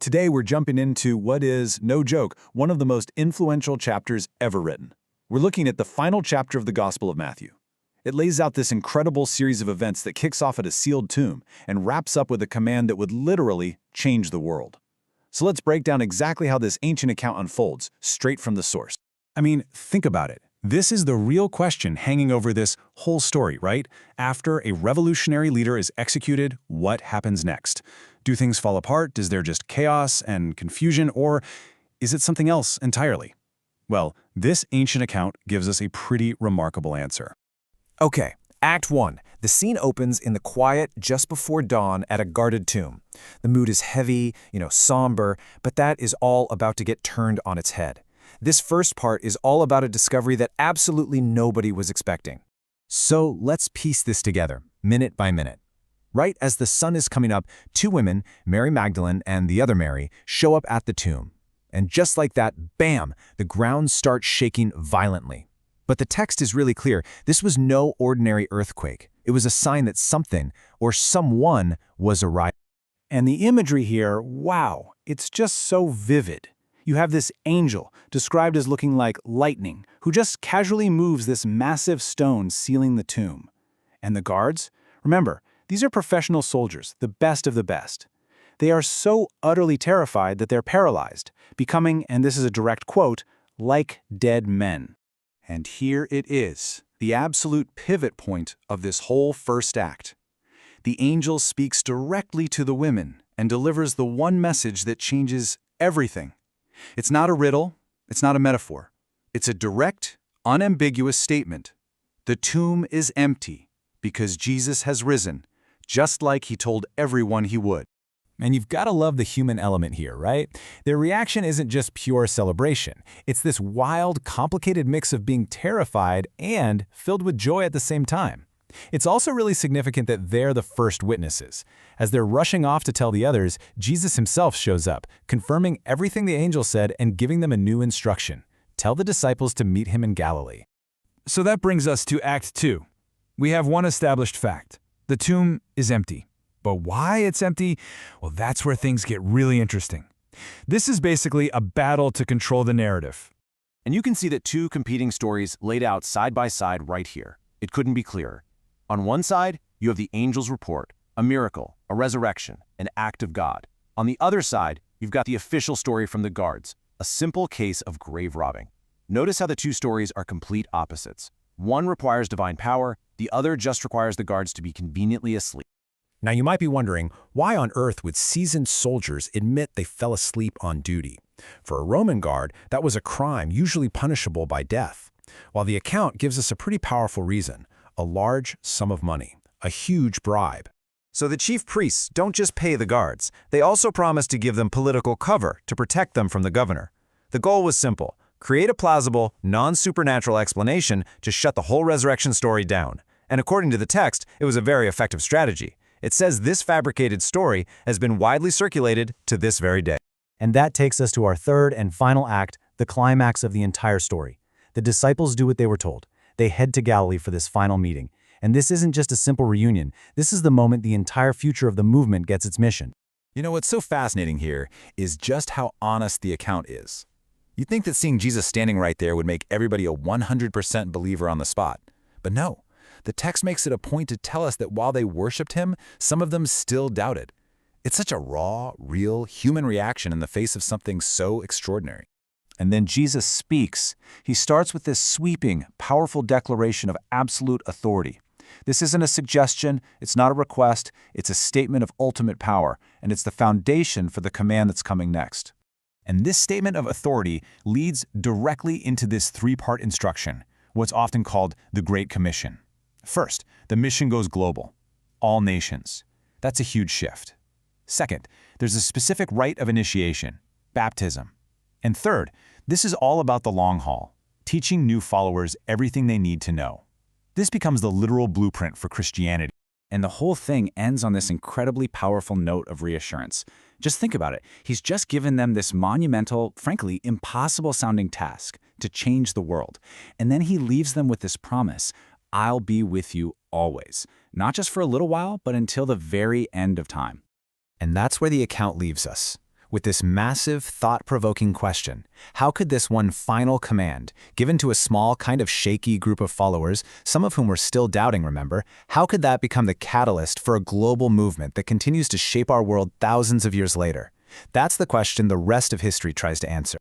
Today we're jumping into what is, no joke, one of the most influential chapters ever written. We're looking at the final chapter of the Gospel of Matthew. It lays out this incredible series of events that kicks off at a sealed tomb and wraps up with a command that would literally change the world. So let's break down exactly how this ancient account unfolds, straight from the source. I mean, think about it. This is the real question hanging over this whole story, right? After a revolutionary leader is executed, what happens next? Do things fall apart? Is there just chaos and confusion, or is it something else entirely? Well, this ancient account gives us a pretty remarkable answer. Okay, Act 1. The scene opens in the quiet just before dawn at a guarded tomb. The mood is heavy, somber, but that is all about to get turned on its head. This first part is all about a discovery that absolutely nobody was expecting. So let's piece this together, minute by minute. Right as the sun is coming up, two women, Mary Magdalene and the other Mary, show up at the tomb. And just like that, bam, the ground starts shaking violently. But the text is really clear. This was no ordinary earthquake. It was a sign that something or someone was arriving. And the imagery here, wow, it's just so vivid. You have this angel, described as looking like lightning, who just casually moves this massive stone sealing the tomb. And the guards? Remember, these are professional soldiers, the best of the best. They are so utterly terrified that they're paralyzed, becoming, and this is a direct quote, like dead men. And here it is, the absolute pivot point of this whole first act. The angel speaks directly to the women and delivers the one message that changes everything. It's not a riddle, it's not a metaphor. It's a direct, unambiguous statement. The tomb is empty because Jesus has risen, just like he told everyone he would. And you've got to love the human element here, right? Their reaction isn't just pure celebration. It's this wild, complicated mix of being terrified and filled with joy at the same time. It's also really significant that they're the first witnesses. As they're rushing off to tell the others, Jesus himself shows up, confirming everything the angel said and giving them a new instruction. Tell the disciples to meet him in Galilee. So that brings us to Act 2. We have one established fact. The tomb is empty. But why it's empty? Well, that's where things get really interesting. This is basically a battle to control the narrative. And you can see that two competing stories laid out side by side right here. It couldn't be clearer. On one side, you have the angel's report, a miracle, a resurrection, an act of God. On the other side, you've got the official story from the guards, a simple case of grave robbing. Notice how the two stories are complete opposites. One requires divine power, the other just requires the guards to be conveniently asleep. Now you might be wondering, why on earth would seasoned soldiers admit they fell asleep on duty? For a Roman guard, that was a crime usually punishable by death. While the account gives us a pretty powerful reason, a large sum of money, a huge bribe. So the chief priests don't just pay the guards, they also promise to give them political cover to protect them from the governor. The goal was simple: create a plausible, non-supernatural explanation to shut the whole resurrection story down. And according to the text, it was a very effective strategy. It says this fabricated story has been widely circulated to this very day. And that takes us to our third and final act, the climax of the entire story. The disciples do what they were told. They head to Galilee for this final meeting. And this isn't just a simple reunion. This is the moment the entire future of the movement gets its mission. You know, what's so fascinating here is just how honest the account is. You'd think that seeing Jesus standing right there would make everybody a 100% believer on the spot. But no. The text makes it a point to tell us that while they worshipped him, some of them still doubted. It's such a raw, real, human reaction in the face of something so extraordinary. And then Jesus speaks. He starts with this sweeping, powerful declaration of absolute authority. This isn't a suggestion, it's not a request, it's a statement of ultimate power, and it's the foundation for the command that's coming next. And this statement of authority leads directly into this three-part instruction, what's often called the Great Commission. First, the mission goes global. All nations. That's a huge shift. Second, there's a specific rite of initiation, baptism. And third, this is all about the long haul, teaching new followers everything they need to know. This becomes the literal blueprint for Christianity. And the whole thing ends on this incredibly powerful note of reassurance. Just think about it. He's just given them this monumental, frankly, impossible-sounding task to change the world. And then he leaves them with this promise: I'll be with you always, not just for a little while, but until the very end of time. And that's where the account leaves us, with this massive, thought-provoking question. How could this one final command, given to a small, kind of shaky group of followers, some of whom were still doubting, remember, how could that become the catalyst for a global movement that continues to shape our world thousands of years later? That's the question the rest of history tries to answer.